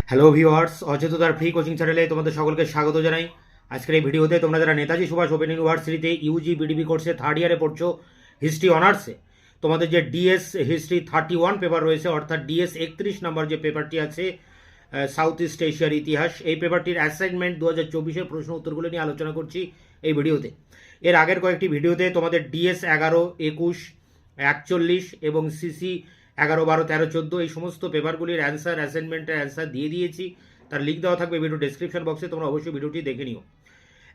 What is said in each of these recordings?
Hello viewers, অচেতনার free coaching চ্যানেলে তোমাদের সকলকে স্বাগত জানাই। আজকের এই ভিডিওতে তোমরা যারা নেতাজি সুভাষ ওপেন ইউনিভার্সিটিতে ইউজি বিডিবি কোর্সে থার্ড ইয়ারে পড়ছো, হিস্ট্রি অনার্সে, তোমাদের যে ডিএস হিস্ট্রি 31 পেপার রয়েছে, অর্থাৎ ডিএস 31 নম্বর যে পেপারটি আছে, সাউথ ইস্ট এশিয়ার ইতিহাস, এই পেপারটির অ্যাসাইনমেন্ট 2024-এর প্রশ্ন উত্তরগুলো নিয়ে আলোচনা করছি এই ভিডিওতে। এর আগের কয়েকটি ভিডিওতে তোমাদের ডিএস 11, 21, 41 এবং সিসি 11, 12, 13, 14 এই সমস্ত পেপারগুলির অ্যান্সার, অ্যাসাইনমেন্টের অ্যান্সার দিয়ে দিয়েছি। তার লিঙ্ক দেওয়া থাকবে ভিডিও ডেসক্রিপশন বক্সে, তোমরা অবশ্যই ভিডিওটি দেখে নিও।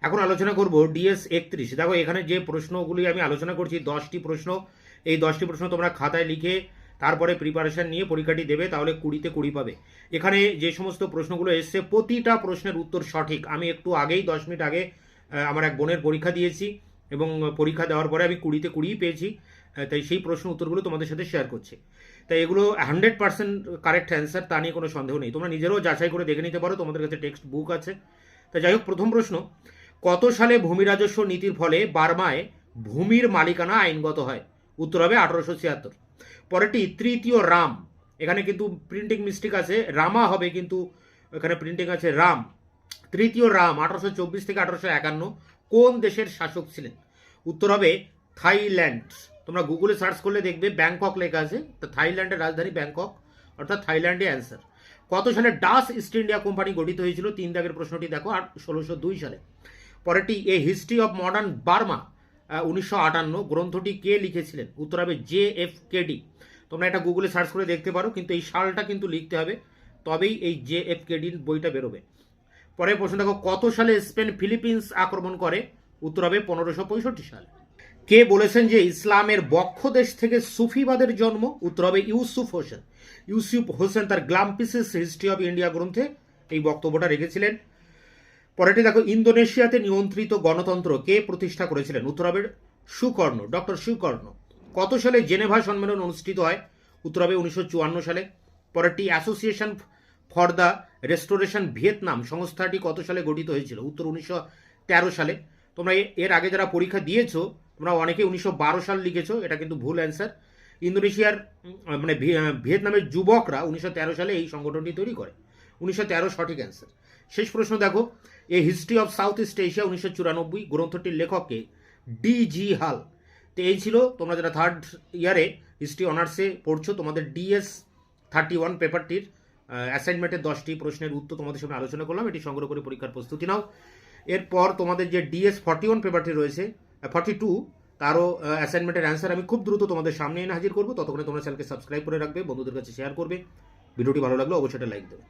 এখন আলোচনা করব ডিএস 31। দেখো, এখানে যে প্রশ্নগুলি আমি আলোচনা করছি 10টি প্রশ্ন। এই 10টি প্রশ্ন তোমরা খাতায় লিখে তারপরে প্রিপারেশন নিয়ে পরীক্ষাটি দেবে, তাহলে 20-তে 20 পাবে। এখানে যে সমস্ত প্রশ্নগুলো এসছে প্রতিটা প্রশ্নের উত্তর সঠিক। আমি একটু আগেই 10 মিনিট আগে আমার এক বোনের পরীক্ষা দিয়েছি এবং পরীক্ষা দেওয়ার পরে আমি 20-তে 20 পেয়েছি। তাই সেই প্রশ্ন উত্তরগুলো তোমাদের সাথে শেয়ার করছি। তাই এগুলো 100% কারেক্ট অ্যান্সার, তা নিয়ে কোনো সন্দেহ নেই। তোমরা নিজেরাও যাচাই করে দেখে নিতে পারো, তোমাদের কাছে টেক্সট বুক আছে। তা যাই হোক, প্রথম প্রশ্ন, কত সালে ভূমি রাজস্ব নীতির ফলে বার্মায় ভূমির মালিকানা আইনগত হয়? উত্তর হবে 1876। পরেরটি, তৃতীয় রাম, এখানে কিন্তু প্রিন্টিং মিস্টেক আছে, রামা হবে কিন্তু এখানে প্রিন্টিং আছে রাম। তৃতীয় রাম 1824 থেকে 1851 কোন দেশের শাসক ছিলেন? উত্তর হবে থাইল্যান্ড। তোমরা গুগলে সার্চ করলে দেখবে ব্যাংকক লেখা আছে, তো থাইল্যান্ডের রাজধানী ব্যাংকক, অর্থাৎ থাইল্যান্ডে অ্যান্সার। কত সালে ডাচ ইস্ট ইন্ডিয়া কোম্পানি গঠিত হয়েছিল? 3 দাগের প্রশ্নটি দেখো, 1602 সালে। পরেরটি, এ হিস্ট্রি অফ মডার্ন বার্মা 1958 গ্রন্থটি কে লিখেছিলেন? উত্তর হবে JFKD। তোমরা এটা গুগলে সার্চ করে দেখতে পারো, কিন্তু এই সালটা কিন্তু লিখতে হবে, তবেই এই JFKD বইটা বেরোবে। পরের প্রশ্ন দেখো, কত সালে স্পেন ফিলিপিন্স আক্রমণ করে? উত্তর হবে 1565 সাল। কে বলেছেন যে ইসলামের বক্ষ দেশ থেকে সুফিবাদের জন্ম? উত্তর হবে ইউসুফ হোসেন। ইউসুফ হোসেন তার গ্লাম্পিসিস হিস্ট্রি অফ ইন্ডিয়া গ্রন্থে এই বক্তব্যটা রেখেছিলেন। পরেরটি দেখো, ইন্দোনেশিয়াতে নিয়ন্ত্রিত গণতন্ত্র কে প্রতিষ্ঠা করেছিলেন? উত্তর হবে সুকর্ণ, ডক্টর সুকর্ণ। কত সালে জেনেভা সম্মেলন অনুষ্ঠিত হয়? উত্তর হবে 1954 সালে। পরেরটি, association for the restoration Vietnam সংস্থাটি কত সালে গঠিত হয়েছিল? উত্তর 1913 সালে। তোমরা এর আগে যারা পরীক্ষা দিয়েছো, তোমরা অনেকে 1912 সাল লিখেছো, এটা কিন্তু ভুল অ্যান্সার। ইন্দোনেশিয়ার মানে ভিয়েতনামের যুবকরা 1913 সালে এই সংগঠনটি তৈরি করে। 1913 সঠিক অ্যান্সার। শেষ প্রশ্ন দেখো, A history of South East Asia 1994 গ্রন্থটির লেখককে? DG হাল। তো এই ছিল, তোমরা যারা থার্ড ইয়ারে হিস্ট্রি অনার্সে পড়ছো, তোমাদের DS 31 পেপারটির অ্যাসাইনমেন্টের 10টি প্রশ্নের উত্তর তোমাদের সামনে আলোচনা করলাম। এটি সংগ্রহ করে পরীক্ষার প্রস্তুতি নাও। এরপর তোমাদের যে DS 41 পেপারটি রয়েছে, 42, তারও অ্যাসাইনমেন্টের অ্যান্সার আমি খুব দ্রুত তোমাদের সামনে এনে হাজির করবো। ততক্ষণে তোমরা চ্যানেলকে সাবস্ক্রাইব করে রাখবে, বন্ধুদের কাছে শেয়ার করবে। ভিডিওটি ভালো লাগলে অবশ্যই একটা লাইক দেবে।